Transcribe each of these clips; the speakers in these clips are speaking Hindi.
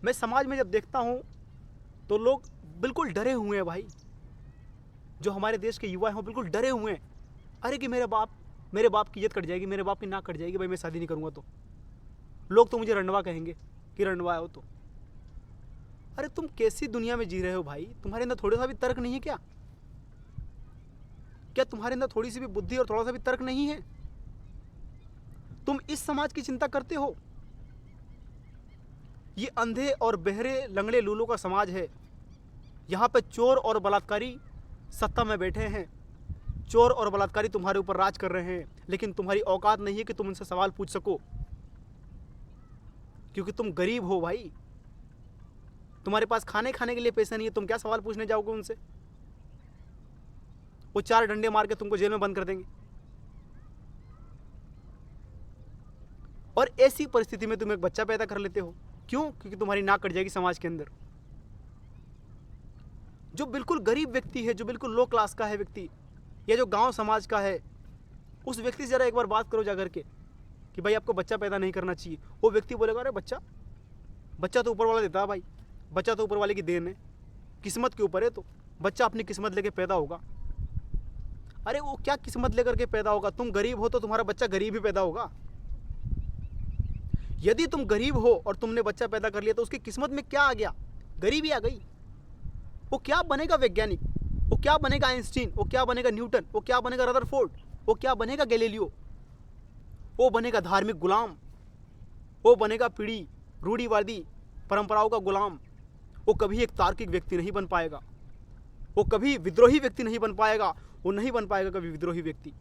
मैं समाज में जब देखता हूँ तो लोग बिल्कुल डरे हुए हैं भाई। जो हमारे देश के युवा हैं वो बिल्कुल डरे हुए हैं। अरे कि मेरे बाप की इज्जत कट जाएगी, मेरे बाप की नाक कट जाएगी भाई, मैं शादी नहीं करूँगा तो लोग तो मुझे रंडवा कहेंगे कि रंडवा हो तो। अरे तुम कैसी दुनिया में जी रहे हो भाई? तुम्हारे अंदर थोड़ा सा भी तर्क नहीं है क्या? क्या तुम्हारे अंदर थोड़ी सी भी बुद्धि और थोड़ा सा भी तर्क नहीं है? तुम इस समाज की चिंता करते हो? ये अंधे और बहरे लंगड़े लूलों का समाज है। यहाँ पे चोर और बलात्कारी सत्ता में बैठे हैं। चोर और बलात्कारी तुम्हारे ऊपर राज कर रहे हैं, लेकिन तुम्हारी औकात नहीं है कि तुम उनसे सवाल पूछ सको, क्योंकि तुम गरीब हो भाई। तुम्हारे पास खाने के लिए पैसे नहीं है, तुम क्या सवाल पूछने जाओगे उनसे? वो 4 डंडे मार के तुमको जेल में बंद कर देंगे। और ऐसी परिस्थिति में तुम एक बच्चा पैदा कर लेते हो। क्यों? क्योंकि तुम्हारी नाक कट जाएगी समाज के अंदर। जो बिल्कुल गरीब व्यक्ति है, जो बिल्कुल लो क्लास का है व्यक्ति, या जो गांव समाज का है, उस व्यक्ति से जरा एक बार बात करो जाकर के कि भाई आपको बच्चा पैदा नहीं करना चाहिए। वो व्यक्ति बोलेगा अरे बच्चा तो ऊपर वाला देता है भाई, बच्चा तो ऊपर वाले की देन है, किस्मत के ऊपर है, तो बच्चा अपनी किस्मत लेके पैदा होगा। अरे वो क्या किस्मत लेकर के पैदा होगा? तुम गरीब हो तो तुम्हारा बच्चा गरीब ही पैदा होगा। यदि तुम गरीब हो और तुमने बच्चा पैदा कर लिया तो उसकी किस्मत में क्या आ गया? गरीबी आ गई। वो क्या बनेगा वैज्ञानिक? वो क्या बनेगा आइंस्टीन? वो क्या बनेगा न्यूटन? वो क्या बनेगा रदरफोर्ड? वो क्या बनेगा गैलीलियो? वो बनेगा धार्मिक गुलाम। वो बनेगा पीढ़ी रूढ़िवादी परंपराओं का गुलाम। वो कभी एक तार्किक व्यक्ति नहीं बन पाएगा। वो कभी विद्रोही व्यक्ति नहीं बन पाएगा। वो नहीं बन पाएगा कभी विद्रोही व्यक्ति।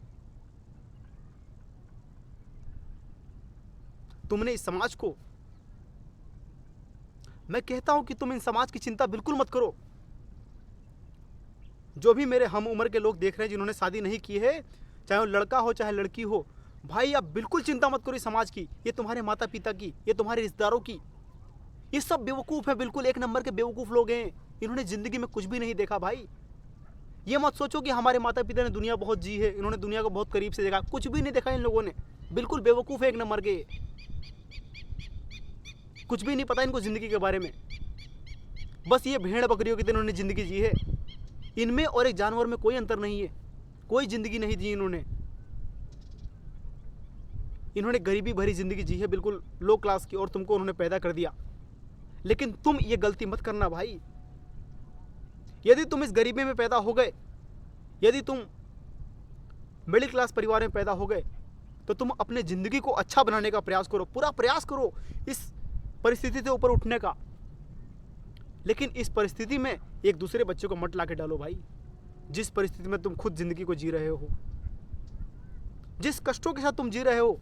तुमने इस समाज को, मैं कहता हूं कि तुम इन समाज की चिंता बिल्कुल मत करो। जो भी मेरे हम उम्र के लोग देख रहे हैं जिन्होंने शादी नहीं की है, चाहे वो लड़का हो चाहे लड़की हो, भाई आप बिल्कुल चिंता मत करो इस समाज की, ये तुम्हारे माता पिता की, ये तुम्हारे रिश्तेदारों की। ये सब बेवकूफ़ है, बिल्कुल एक नंबर के बेवकूफ़ लोग हैं। इन्होंने ज़िंदगी में कुछ भी नहीं देखा भाई। ये मत सोचो कि हमारे माता पिता ने दुनिया बहुत जी है, इन्होंने दुनिया को बहुत करीब से देखा। कुछ भी नहीं देखा इन लोगों ने, बिल्कुल बेवकूफ़ है एक नंबर के। कुछ भी नहीं पता इनको ज़िंदगी के बारे में। बस ये भेड़ बकरियों की तरह इन्होंने ज़िंदगी जी है। इनमें और एक जानवर में कोई अंतर नहीं है। कोई ज़िंदगी नहीं जी इन्होंने। इन्होंने गरीबी भरी ज़िंदगी जी है, बिल्कुल लो क्लास की, और तुमको उन्होंने पैदा कर दिया। लेकिन तुम ये गलती मत करना भाई। यदि तुम इस गरीबी में पैदा हो गए, यदि तुम मिडिल क्लास परिवार में पैदा हो गए, तो तुम अपने ज़िंदगी को अच्छा बनाने का प्रयास करो, पूरा प्रयास करो इस परिस्थिति से ऊपर उठने का। लेकिन इस परिस्थिति में एक दूसरे बच्चे को मत ला के डालो भाई। जिस परिस्थिति में तुम खुद ज़िंदगी को जी रहे हो, जिस कष्टों के साथ तुम जी रहे हो,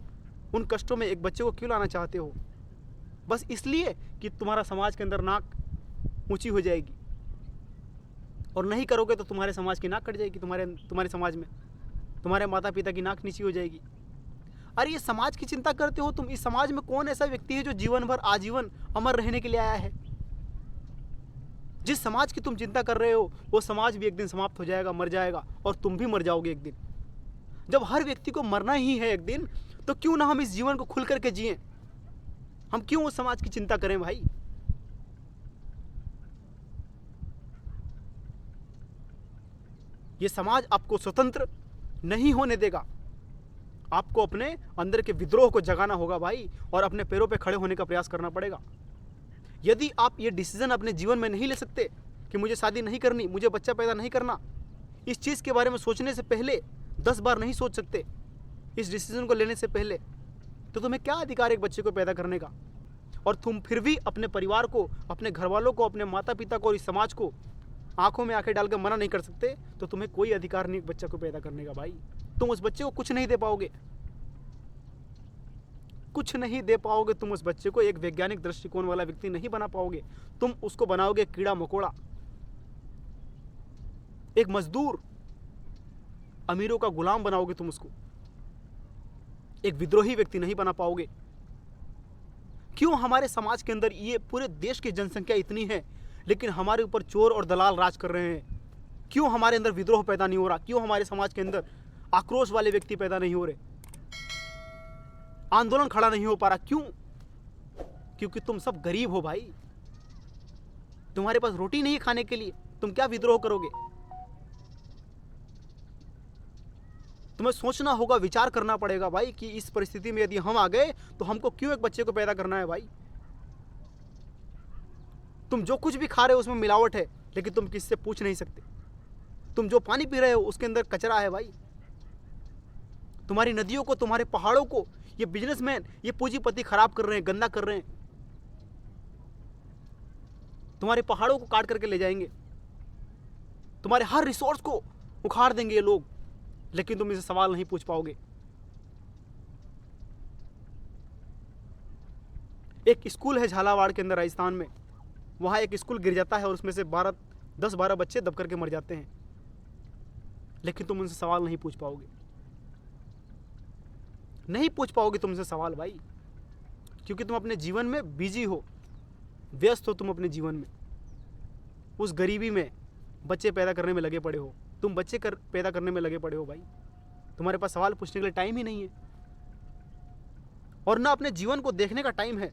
उन कष्टों में एक बच्चे को क्यों लाना चाहते हो? बस इसलिए कि तुम्हारा समाज के अंदर नाक ऊंची हो जाएगी, और नहीं करोगे तो तुम्हारे समाज की नाक कट जाएगी। तुम्हारे समाज में तुम्हारे माता पिता की नाक नीची हो जाएगी। अरे ये समाज की चिंता करते हो तुम। इस समाज में कौन ऐसा व्यक्ति है जो जीवन भर आजीवन अमर रहने के लिए आया है? जिस समाज की तुम चिंता कर रहे हो वो समाज भी एक दिन समाप्त हो जाएगा, मर जाएगा, और तुम भी मर जाओगे एक दिन। जब हर व्यक्ति को मरना ही है एक दिन, तो क्यों ना हम इस जीवन को खुल करके जिएं? हम क्यों उस समाज की चिंता करें भाई? ये समाज आपको स्वतंत्र नहीं होने देगा। आपको अपने अंदर के विद्रोह को जगाना होगा भाई, और अपने पैरों पे खड़े होने का प्रयास करना पड़ेगा। यदि आप ये डिसीजन अपने जीवन में नहीं ले सकते कि मुझे शादी नहीं करनी, मुझे बच्चा पैदा नहीं करना, इस चीज़ के बारे में सोचने से पहले 10 बार नहीं सोच सकते, इस डिसीजन को लेने से पहले, तो तुम्हें क्या अधिकार एक बच्चे को पैदा करने का? और तुम फिर भी अपने परिवार को, अपने घर वालों को, अपने माता पिता को और इस समाज को आंखों में आंखें डालकर मना नहीं कर सकते, तो तुम्हें कोई अधिकार नहीं एक बच्चे को पैदा करने का भाई। तुम उस बच्चे को कुछ नहीं दे पाओगे, कुछ नहीं दे पाओगे। तुम उस बच्चे को एक वैज्ञानिक दृष्टिकोण वाला व्यक्ति नहीं बना पाओगे। तुम उसको बनाओगे कीड़ा मकोड़ा, एक मजदूर, अमीरों का गुलाम बनाओगे तुम उसको। एक विद्रोही व्यक्ति नहीं बना पाओगे। क्यों हमारे समाज के अंदर, ये पूरे देश की जनसंख्या इतनी है, लेकिन हमारे ऊपर चोर और दलाल राज कर रहे हैं? क्यों हमारे अंदर विद्रोह पैदा नहीं हो रहा? क्यों हमारे समाज के अंदर आक्रोश वाले व्यक्ति पैदा नहीं हो रहे? आंदोलन खड़ा नहीं हो पा रहा? क्यों? क्योंकि तुम सब गरीब हो भाई। तुम्हारे पास रोटी नहीं है खाने के लिए, तुम क्या विद्रोह करोगे? तुम्हें सोचना होगा, विचार करना पड़ेगा भाई कि इस परिस्थिति में यदि हम आ गए तो हमको क्यों एक बच्चे को पैदा करना है भाई। तुम जो कुछ भी खा रहे हो उसमें मिलावट है, लेकिन तुम किससे पूछ नहीं सकते। तुम जो पानी पी रहे हो उसके अंदर कचरा है भाई। तुम्हारी नदियों को, तुम्हारे पहाड़ों को ये बिजनेसमैन, ये पूंजीपति खराब कर रहे हैं, गंदा कर रहे हैं। तुम्हारे पहाड़ों को काट करके ले जाएंगे, तुम्हारे हर रिसोर्स को उखाड़ देंगे ये लोग, लेकिन तुम इसे सवाल नहीं पूछ पाओगे। एक स्कूल है झालावाड़ के अंदर राजस्थान में, वहां एक स्कूल गिर जाता है और उसमें से 10-12 बच्चे दब करके मर जाते हैं, लेकिन तुम उनसे सवाल नहीं पूछ पाओगे। नहीं पूछ पाओगे तुमसे सवाल भाई, क्योंकि तुम अपने जीवन में बिजी हो, व्यस्त हो तुम अपने जीवन में। उस गरीबी में बच्चे पैदा करने में लगे पड़े हो, तुम बच्चे पैदा करने में लगे पड़े हो भाई। तुम्हारे पास सवाल पूछने के लिए टाइम ही नहीं है, और ना अपने जीवन को देखने का टाइम है।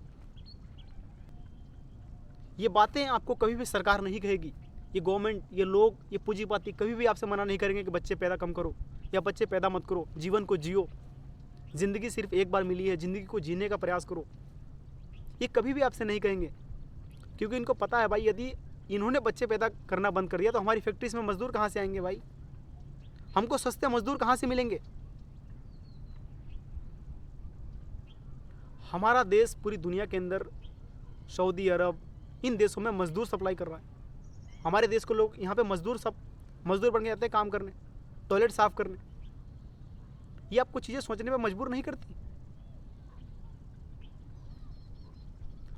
ये बातें आपको कभी भी सरकार नहीं कहेगी, ये गवर्नमेंट, ये लोग, ये पूंजीपति कभी भी आपसे मना नहीं करेंगे कि बच्चे पैदा कम करो या बच्चे पैदा मत करो। जीवन को जियो, जिंदगी सिर्फ एक बार मिली है, जिंदगी को जीने का प्रयास करो। ये कभी भी आपसे नहीं कहेंगे, क्योंकि इनको पता है भाई यदि इन्होंने बच्चे पैदा करना बंद कर दिया तो हमारी फैक्ट्रीज में मजदूर कहाँ से आएंगे भाई, हमको सस्ते मजदूर कहाँ से मिलेंगे। हमारा देश पूरी दुनिया के अंदर सऊदी अरब, इन देशों में मजदूर सप्लाई कर रहा है। हमारे देश को लोग यहाँ पे मजदूर बन के जाते हैं काम करने, टॉयलेट साफ करने। ये आपको चीज़ें सोचने में मजबूर नहीं करती?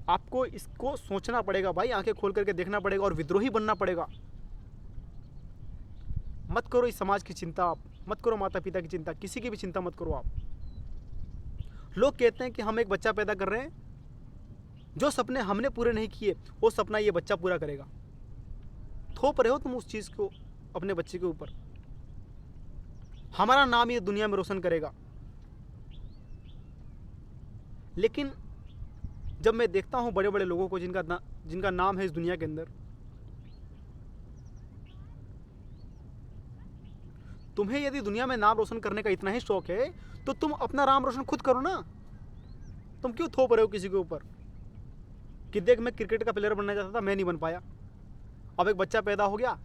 आपको इसको सोचना पड़ेगा भाई, आंखें खोल करके देखना पड़ेगा और विद्रोही बनना पड़ेगा। मत करो इस समाज की चिंता, आप मत करो माता पिता की चिंता, किसी की भी चिंता मत करो आप। लोग कहते हैं कि हम एक बच्चा पैदा कर रहे हैं, जो सपने हमने पूरे नहीं किए वो सपना ये बच्चा पूरा करेगा। थोप रहे हो तुम उस चीज़ को अपने बच्चे के ऊपर। हमारा नाम ये दुनिया में रोशन करेगा। लेकिन जब मैं देखता हूं बड़े बड़े लोगों को जिनका नाम है इस दुनिया के अंदर, तुम्हें यदि दुनिया में नाम रोशन करने का इतना ही शौक है तो तुम अपना नाम रोशन खुद करो ना। तुम क्यों थोप रहे हो किसी के ऊपर कि देख मैं क्रिकेट का प्लेयर बनना चाहता था, मैं नहीं बन पाया। अब एक बच्चा पैदा हो गया,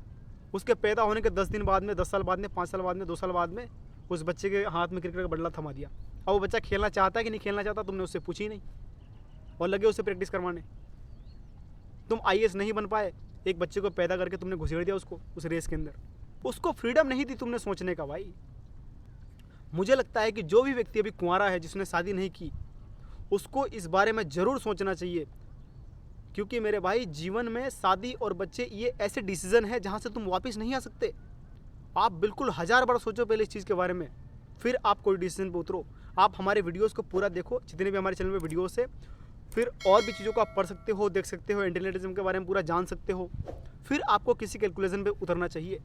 उसके पैदा होने के 10 दिन बाद में, 10 साल बाद में, 5 साल बाद में, 2 साल बाद में उस बच्चे के हाथ में क्रिकेट का बल्ला थमा दिया। अब वो बच्चा खेलना चाहता है कि नहीं खेलना चाहता तुमने उससे पूछी नहीं, और लगे उसे प्रैक्टिस करवाने। तुम आईएएस नहीं बन पाए, एक बच्चे को पैदा करके तुमने घुसेड़ दिया उसको उस रेस के अंदर। उसको फ्रीडम नहीं दी तुमने सोचने का भाई। मुझे लगता है कि जो भी व्यक्ति अभी कुंवारा है, जिसने शादी नहीं की, उसको इस बारे में ज़रूर सोचना चाहिए, क्योंकि मेरे भाई जीवन में शादी और बच्चे ये ऐसे डिसीजन है जहाँ से तुम वापस नहीं आ सकते। आप बिल्कुल 1000 बार सोचो पहले इस चीज़ के बारे में, फिर आप कोई डिसीजन पर उतरो। आप हमारे वीडियोस को पूरा देखो, जितने भी हमारे चैनल में वीडियोस है, फिर और भी चीज़ों को आप पढ़ सकते हो, देख सकते हो, इंटेलिजेंस के बारे में पूरा जान सकते हो, फिर आपको किसी कैलकुलेशन पे उतरना चाहिए।